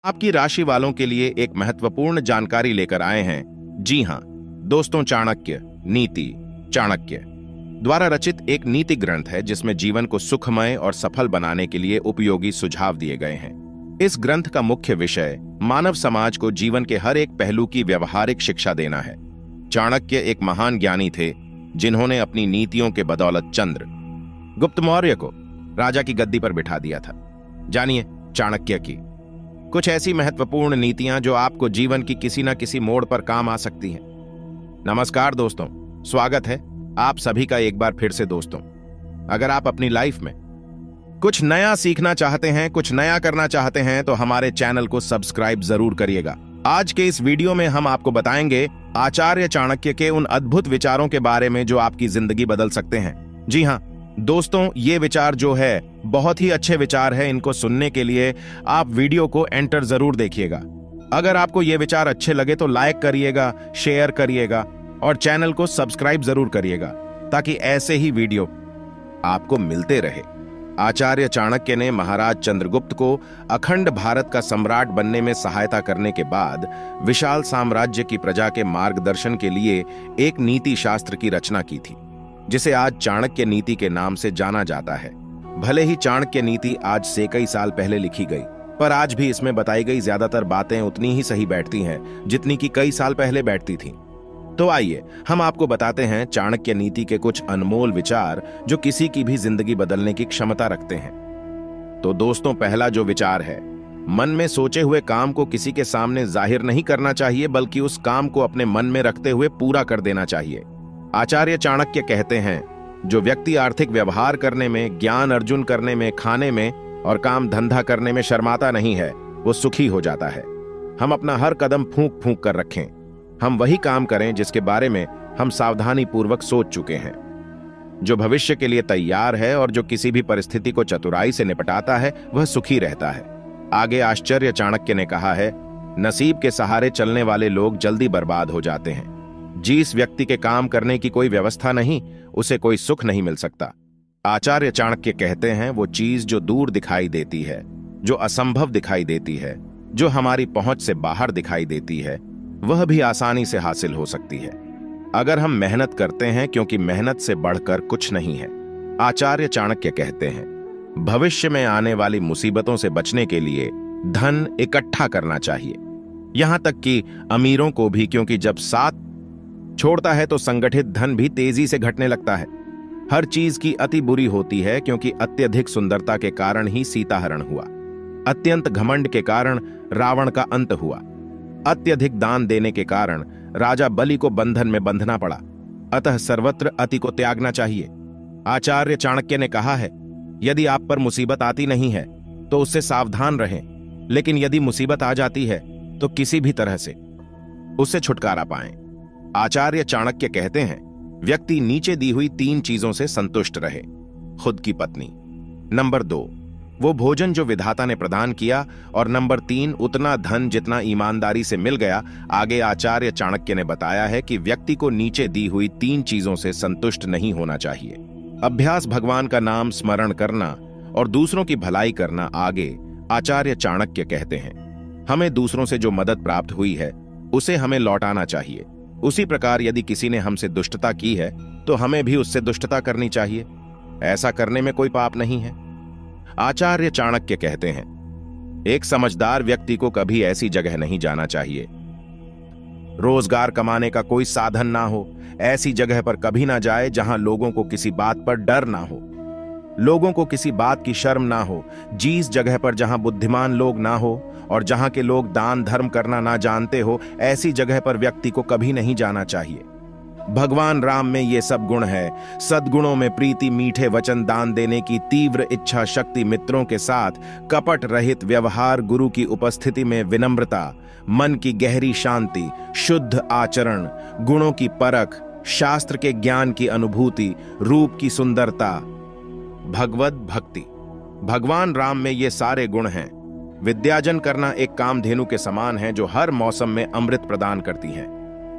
आपकी राशि वालों के लिए एक महत्वपूर्ण जानकारी लेकर आए हैं। जी हां दोस्तों, चाणक्य नीति चाणक्य द्वारा रचित एक नीति ग्रंथ है जिसमें जीवन को सुखमय और सफल बनाने के लिए उपयोगी सुझाव दिए गए हैं। इस ग्रंथ का मुख्य विषय मानव समाज को जीवन के हर एक पहलू की व्यवहारिक शिक्षा देना है। चाणक्य एक महान ज्ञानी थे जिन्होंने अपनी नीतियों के बदौलत चंद्रगुप्त मौर्य को राजा की गद्दी पर बिठा दिया था। जानिए चाणक्य की कुछ ऐसी महत्वपूर्ण नीतियां जो आपको जीवन की किसी न किसी मोड़ पर काम आ सकती हैं। नमस्कार दोस्तों, स्वागत है आप सभी का एक बार फिर से। दोस्तों, अगर आप अपनी लाइफ में कुछ नया सीखना चाहते हैं, कुछ नया करना चाहते हैं, तो हमारे चैनल को सब्सक्राइब जरूर करिएगा। आज के इस वीडियो में हम आपको बताएंगे आचार्य चाणक्य के उन अद्भुत विचारों के बारे में जो आपकी जिंदगी बदल सकते हैं। जी हां दोस्तों, ये विचार जो है बहुत ही अच्छे विचार है। इनको सुनने के लिए आप वीडियो को एंटर जरूर देखिएगा। अगर आपको ये विचार अच्छे लगे तो लाइक करिएगा, शेयर करिएगा और चैनल को सब्सक्राइब जरूर करिएगा ताकि ऐसे ही वीडियो आपको मिलते रहे। आचार्य चाणक्य ने महाराज चंद्रगुप्त को अखंड भारत का सम्राट बनने में सहायता करने के बाद विशाल साम्राज्य की प्रजा के मार्गदर्शन के लिए एक नीति शास्त्र की रचना की थी, जिसे आज चाणक्य नीति के नाम से जाना जाता है। भले ही चाणक्य नीति आज से कई साल पहले लिखी गई, पर आज भी इसमें बताई गई ज्यादातर बातें उतनी ही सही बैठती हैं जितनी कि कई साल पहले बैठती थीं। तो आइए हम आपको बताते हैं चाणक्य नीति के कुछ अनमोल विचार जो किसी की भी जिंदगी बदलने की क्षमता रखते हैं। तो दोस्तों, पहला जो विचार है, मन में सोचे हुए काम को किसी के सामने जाहिर नहीं करना चाहिए, बल्कि उस काम को अपने मन में रखते हुए पूरा कर देना चाहिए। आचार्य चाणक्य कहते हैं, जो व्यक्ति आर्थिक व्यवहार करने में, ज्ञान अर्जन करने में, खाने में और काम धंधा करने में शर्माता नहीं है, वो सुखी हो जाता है। हम अपना हर कदम फूंक फूंक कर रखें। हम वही काम करें जिसके बारे में हम सावधानी पूर्वक सोच चुके हैं। जो भविष्य के लिए तैयार है और जो किसी भी परिस्थिति को चतुराई से निपटाता है, वह सुखी रहता है। आगे आचार्य चाणक्य ने कहा है, नसीब के सहारे चलने वाले लोग जल्दी बर्बाद हो जाते हैं। जिस व्यक्ति के काम करने की कोई व्यवस्था नहीं, उसे कोई सुख नहीं मिल सकता। आचार्य चाणक्य कहते हैं, वो चीज जो दूर दिखाई देती है, जो असंभव दिखाई देती है, जो हमारी पहुंच से बाहर दिखाई देती है, वह भी आसानी से हासिल हो सकती है अगर हम मेहनत करते हैं, क्योंकि मेहनत से बढ़कर कुछ नहीं है। आचार्य चाणक्य कहते हैं, भविष्य में आने वाली मुसीबतों से बचने के लिए धन इकट्ठा करना चाहिए, यहां तक कि अमीरों को भी, क्योंकि जब साथ छोड़ता है तो संगठित धन भी तेजी से घटने लगता है। हर चीज की अति बुरी होती है, क्योंकि अत्यधिक सुंदरता के कारण ही सीताहरण हुआ, अत्यंत घमंड के कारण रावण का अंत हुआ, अत्यधिक दान देने के कारण राजा बलि को बंधन में बंधना पड़ा। अतः सर्वत्र अति को त्यागना चाहिए। आचार्य चाणक्य ने कहा है, यदि आप पर मुसीबत आती नहीं है तो उससे सावधान रहें, लेकिन यदि मुसीबत आ जाती है तो किसी भी तरह से उससे छुटकारा पाएं। आचार्य चाणक्य कहते हैं, व्यक्ति नीचे दी हुई 3 चीजों से संतुष्ट रहे। खुद की पत्नी, नंबर 2 वो भोजन जो विधाता ने प्रदान किया, और नंबर 3 उतना धन जितना ईमानदारी से मिल गया। आगे आचार्य चाणक्य ने बताया है कि व्यक्ति को नीचे दी हुई 3 चीजों से संतुष्ट नहीं होना चाहिए। अभ्यास, भगवान का नाम स्मरण करना और दूसरों की भलाई करना। आगे आचार्य चाणक्य कहते हैं, हमें दूसरों से जो मदद प्राप्त हुई है उसे हमें लौटाना चाहिए। उसी प्रकार यदि किसी ने हमसे दुष्टता की है तो हमें भी उससे दुष्टता करनी चाहिए। ऐसा करने में कोई पाप नहीं है। आचार्य चाणक्य कहते हैं, एक समझदार व्यक्ति को कभी ऐसी जगह नहीं जाना चाहिए, रोजगार कमाने का कोई साधन ना हो। ऐसी जगह पर कभी ना जाए जहां लोगों को किसी बात पर डर ना हो, लोगों को किसी बात की शर्म ना हो। जिस जगह पर जहां बुद्धिमान लोग ना हो और जहां के लोग दान धर्म करना ना जानते हो, ऐसी जगह पर व्यक्ति को कभी नहीं जाना चाहिए। भगवान राम में ये सब गुण है। सद्गुणों में प्रीति, मीठे वचन, दान देने की तीव्र इच्छा शक्ति, मित्रों के साथ कपट रहित व्यवहार, गुरु की उपस्थिति में विनम्रता, मन की गहरी शांति, शुद्ध आचरण, गुणों की परख, शास्त्र के ज्ञान की अनुभूति, रूप की सुंदरता, भगवत भक्ति। भगवान राम में ये सारे गुण हैं। विद्यार्जन करना एक कामधेनु के समान है जो हर मौसम में अमृत प्रदान करती है।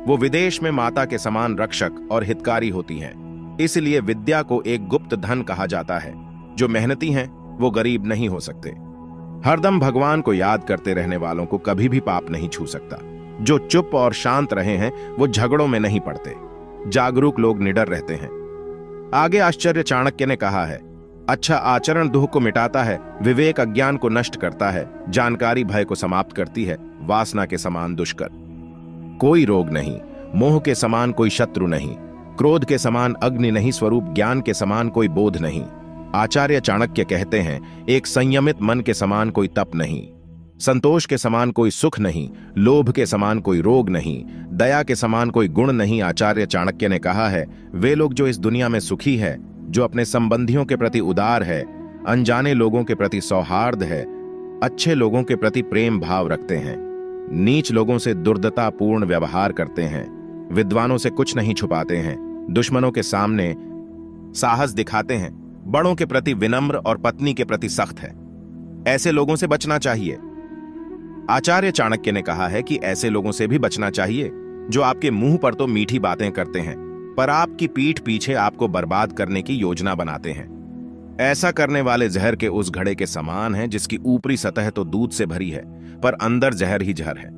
वो विदेश में माता के समान रक्षक और हितकारी होती हैं। इसलिए विद्या को एक गुप्त धन कहा जाता है। जो मेहनती हैं वो गरीब नहीं हो सकते। हरदम भगवान को याद करते रहने वालों को कभी भी पाप नहीं छू सकता। जो चुप और शांत रहे हैं वो झगड़ों में नहीं पड़ते। जागरूक लोग निडर रहते हैं। आगे आश्चर्य चाणक्य ने कहा है, अच्छा आचरण दुह को मिटाता है, विवेक अज्ञान को नष्ट करता है, जानकारी भय को समाप्त करती है, वासना के समान दुष्कर कोई रोग नहीं, मोह के समान कोई शत्रु नहीं, क्रोध के समान अग्नि नहीं, स्वरूप ज्ञान के समान कोई बोध नहीं। आचार्य चाणक्य कहते हैं, एक संयमित मन के समान कोई तप नहीं, संतोष के समान कोई सुख नहीं, लोभ के समान कोई रोग नहीं, दया के समान कोई गुण नहीं। आचार्य चाणक्य ने कहा है, वे लोग जो इस दुनिया में सुखी है, जो अपने संबंधियों के प्रति उदार है, अनजाने लोगों के प्रति सौहार्द है, अच्छे लोगों के प्रति प्रेम भाव रखते हैं, नीच लोगों से दुर्दतापूर्ण व्यवहार करते हैं, विद्वानों से कुछ नहीं छुपाते हैं, दुश्मनों के सामने साहस दिखाते हैं, बड़ों के प्रति विनम्र और पत्नी के प्रति सख्त है, ऐसे लोगों से बचना चाहिए। आचार्य चाणक्य ने कहा है कि ऐसे लोगों से भी बचना चाहिए जो आपके मुंह पर तो मीठी बातें करते हैं पर आपकी पीठ पीछे आपको बर्बाद करने की योजना बनाते हैं। ऐसा करने वाले जहर के उस घड़े के समान हैं जिसकी ऊपरी सतह तो दूध से भरी है पर अंदर जहर ही जहर है।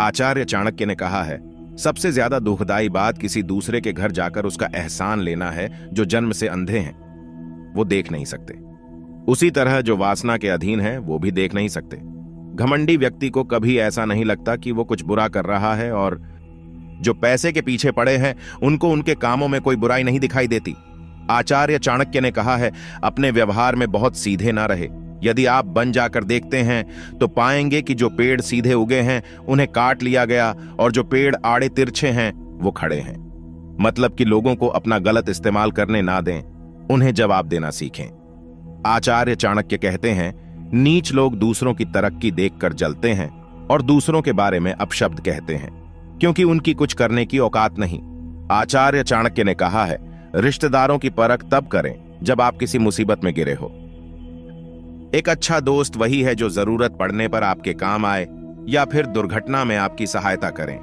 आचार्य चाणक्य ने कहा है, सबसे ज्यादा दुखदाई बात किसी दूसरे के घर जाकर उसका एहसान लेना है जो जन्म से अंधे हैं, वो देख नहीं सकते। उसी तरह जो वासना के अधीन है वो भी देख नहीं सकते। घमंडी व्यक्ति को कभी ऐसा नहीं लगता कि वो कुछ बुरा कर रहा है, और जो पैसे के पीछे पड़े हैं उनको उनके कामों में कोई बुराई नहीं दिखाई देती। आचार्य चाणक्य ने कहा है, अपने व्यवहार में बहुत सीधे ना रहे। यदि आप बन जाकर देखते हैं तो पाएंगे कि जो पेड़ सीधे उगे हैं उन्हें काट लिया गया और जो पेड़ आड़े तिरछे हैं वो खड़े हैं। मतलब कि लोगों को अपना गलत इस्तेमाल करने ना दें, उन्हें जवाब देना सीखें। आचार्य चाणक्य कहते हैं, नीच लोग दूसरों की तरक्की देखकर जलते हैं और दूसरों के बारे में अपशब्द कहते हैं क्योंकि उनकी कुछ करने की औकात नहीं। आचार्य चाणक्य ने कहा है, रिश्तेदारों की परख तब करें जब आप किसी मुसीबत में गिरे हो। एक अच्छा दोस्त वही है जो जरूरत पड़ने पर आपके काम आए या फिर दुर्घटना में आपकी सहायता करें।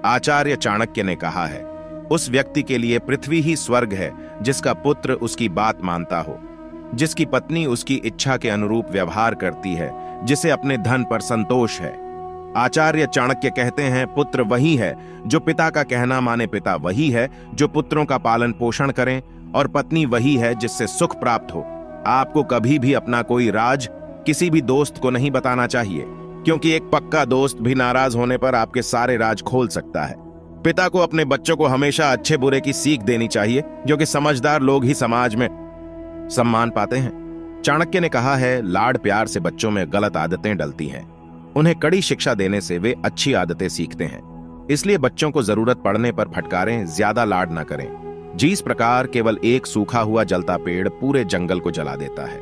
आचार्य चाणक्य ने कहा है, उस व्यक्ति के लिए पृथ्वी ही स्वर्ग है जिसका पुत्र उसकी बात मानता हो, जिसकी पत्नी उसकी इच्छा के अनुरूप व्यवहार करती है, जिसे अपने धन पर संतोष है। आचार्य चाणक्य कहते हैं, पुत्र वही है जो पिता का कहना माने, पिता वही है जो पुत्रों का पालन पोषण करें, और पत्नी वही है जिससे सुख प्राप्त हो। आपको कभी भी अपना कोई राज किसी भी दोस्त को नहीं बताना चाहिए, क्योंकि एक पक्का दोस्त भी नाराज होने पर आपके सारे राज खोल सकता है। पिता को अपने बच्चों को हमेशा अच्छे बुरे की सीख देनी चाहिए, क्योंकि समझदार लोग ही समाज में सम्मान पाते हैं। चाणक्य ने कहा है, लाड प्यार से बच्चों में गलत आदतें डलती हैं, उन्हें कड़ी शिक्षा देने से वे अच्छी आदतें सीखते हैं। इसलिए बच्चों को जरूरत पड़ने पर फटकारें, ज्यादा लाड ना करें। जिस प्रकार केवल एक सूखा हुआ जलता पेड़ पूरे जंगल को जला देता है,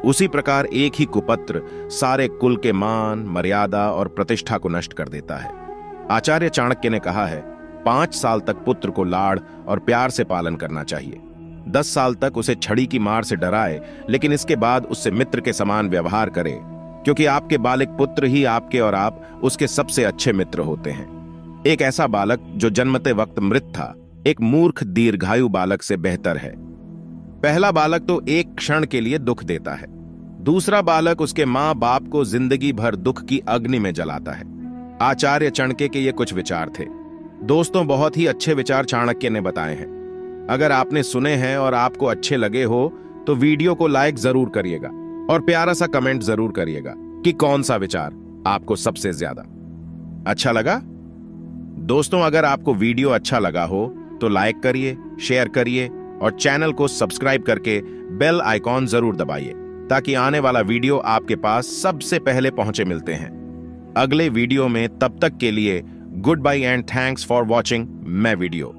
उसी प्रकार एक ही कुपत्र सारे कुल के मान, मर्यादा और प्रतिष्ठा को नष्ट कर देता है। आचार्य चाणक्य ने कहा है, 5 साल तक पुत्र को लाड़ और प्यार से पालन करना चाहिए। 10 साल तक उसे छड़ी की मार से डराए, लेकिन इसके बाद उससे मित्र के समान व्यवहार करे, क्योंकि आपके बालिक पुत्र ही आपके और आप उसके सबसे अच्छे मित्र होते हैं। एक ऐसा बालक जो जन्मते वक्त मृत था, एक मूर्ख दीर्घायु बालक से बेहतर है। पहला बालक तो एक क्षण के लिए दुख देता है, दूसरा बालक उसके मां बाप को जिंदगी भर दुख की अग्नि में जलाता है। आचार्य चाणक्य के ये कुछ विचार थे। दोस्तों, बहुत ही अच्छे विचार चाणक्य ने बताए हैं। अगर आपने सुने हैं और आपको अच्छे लगे हो तो वीडियो को लाइक जरूर करिएगा और प्यारा सा कमेंट जरूर करिएगा कि कौन सा विचार आपको सबसे ज्यादा अच्छा लगा। दोस्तों, अगर आपको वीडियो अच्छा लगा हो तो लाइक करिए, शेयर करिए और चैनल को सब्सक्राइब करके बेल आइकॉन जरूर दबाइए, ताकि आने वाला वीडियो आपके पास सबसे पहले पहुंचे मिलते हैं अगले वीडियो में। तब तक के लिए goodbye and thanks for watching my video.